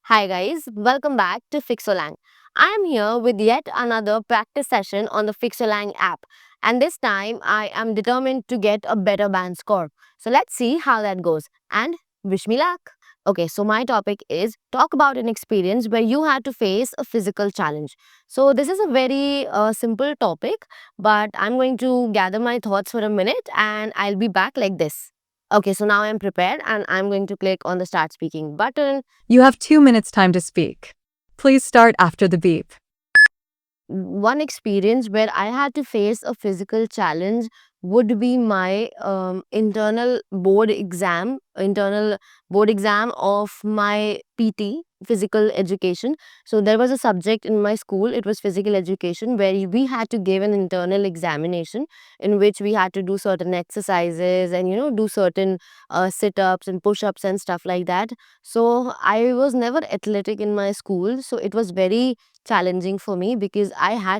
Hi guys, welcome back to Fixolang. I am here with yet another practice session on the Fixolang app, and this time I am determined to get a better band score. So let's see how that goes and wish me luck. Okay, so my topic is talk about an experience where you had to face a physical challenge. So this is a very simple topic, but I'm going to gather my thoughts for a minute and I'll be back like this. Okay, so now I'm prepared and I'm going to click on the start speaking button. You have 2 minutes time to speak. Please start after the beep. One experience where I had to face a physical challenge would be my internal board exam of my PT, physical education. So there was a subject in my school, it was physical education, where we had to give an internal examination in which we had to do certain exercises and, do certain sit ups and push ups and stuff like that. So I was never athletic in my school. So it was very challenging for me because I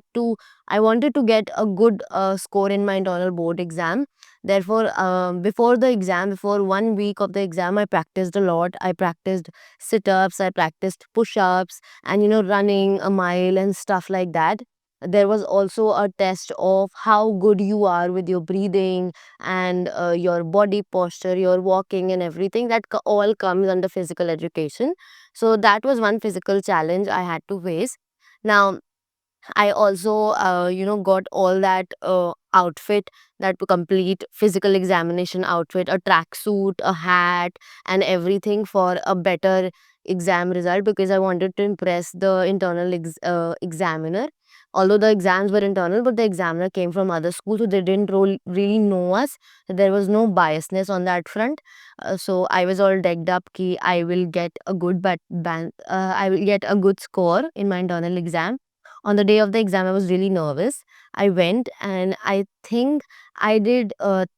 wanted to get a good score in my internal board exam. Therefore, before the exam, before 1 week of the exam, I practiced a lot. I practiced sit-ups, I practiced push-ups, and running a mile and stuff like that. There was also a test of how good you are with your breathing and your body posture, your walking and everything. That all comes under physical education. So that was one physical challenge I had to face. Now, I also, got all that outfit, that to complete physical examination outfit, a tracksuit, a hat, and everything for a better exam result because I wanted to impress the internal examiner. Although the exams were internal, but the examiner came from other schools, so they didn't really know us. There was no biasness on that front. So I was all decked up ki I will get a good I will get a good score in my internal exam. On the day of the exam, I was really nervous. I went and I think I did 30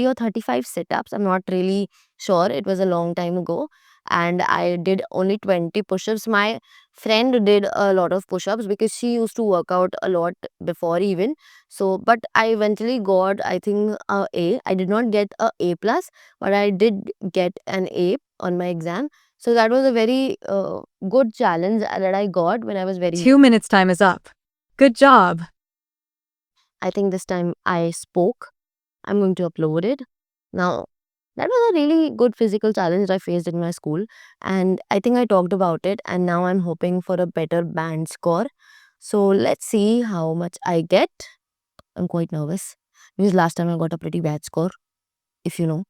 or 35 sit ups. I'm not really sure. It was a long time ago. And I did only 20 push ups. My friend did a lot of push ups because she used to work out a lot before even. So, but I eventually got, I think, a A. I did not get a A plus, but I did get an A on my exam. So that was a very good challenge that I got when I was very. 2 minutes time is up. Good job. I think this time I spoke. I'm going to upload it. Now, that was a really good physical challenge I faced in my school, and I think I talked about it. And now I'm hoping for a better band score. So let's see how much I get. I'm quite nervous because last time I got a pretty bad score, if you know.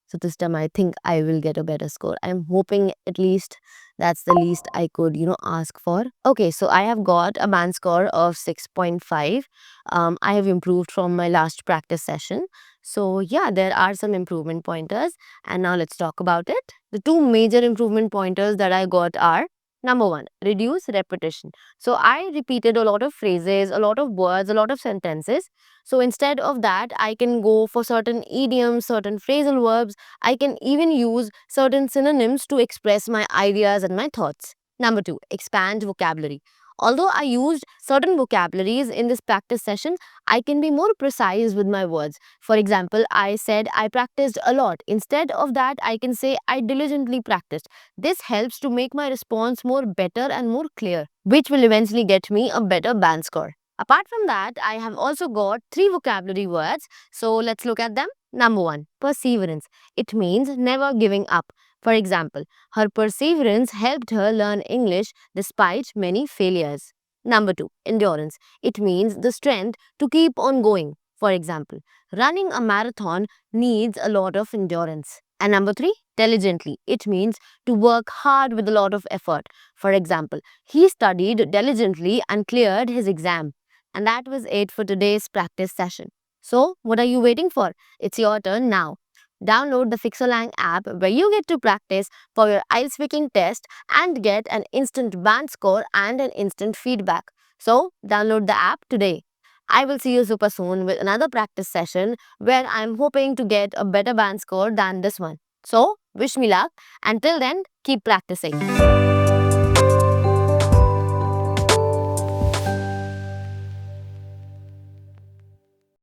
So this time I think I will get a better score. I'm hoping at least that's the least I could, ask for. Okay, so I have got a band score of 6.5. I have improved from my last practice session. So yeah, there are some improvement pointers. And now let's talk about it. The two major improvement pointers that I got are: number one, reduce repetition. So I repeated a lot of phrases, a lot of words, a lot of sentences. So instead of that, I can go for certain idioms, certain phrasal verbs. I can even use certain synonyms to express my ideas and my thoughts. Number two, expand vocabulary. Although I used certain vocabularies in this practice session, I can be more precise with my words. For example, I said I practiced a lot. Instead of that, I can say I diligently practiced. This helps to make my response more better and more clear, which will eventually get me a better band score. Apart from that, I have also got three vocabulary words. So let's look at them. Number one, perseverance. It means never giving up. For example, her perseverance helped her learn English despite many failures. Number two, endurance. It means the strength to keep on going. For example, running a marathon needs a lot of endurance. And number three, diligently. It means to work hard with a lot of effort. For example, he studied diligently and cleared his exam. And that was it for today's practice session. So, what are you waiting for? It's your turn now. Download the Fixolang app where you get to practice for your IELTS speaking test and get an instant band score and an instant feedback. So, download the app today. I will see you super soon with another practice session where I'm hoping to get a better band score than this one. So, wish me luck. Until then, keep practicing.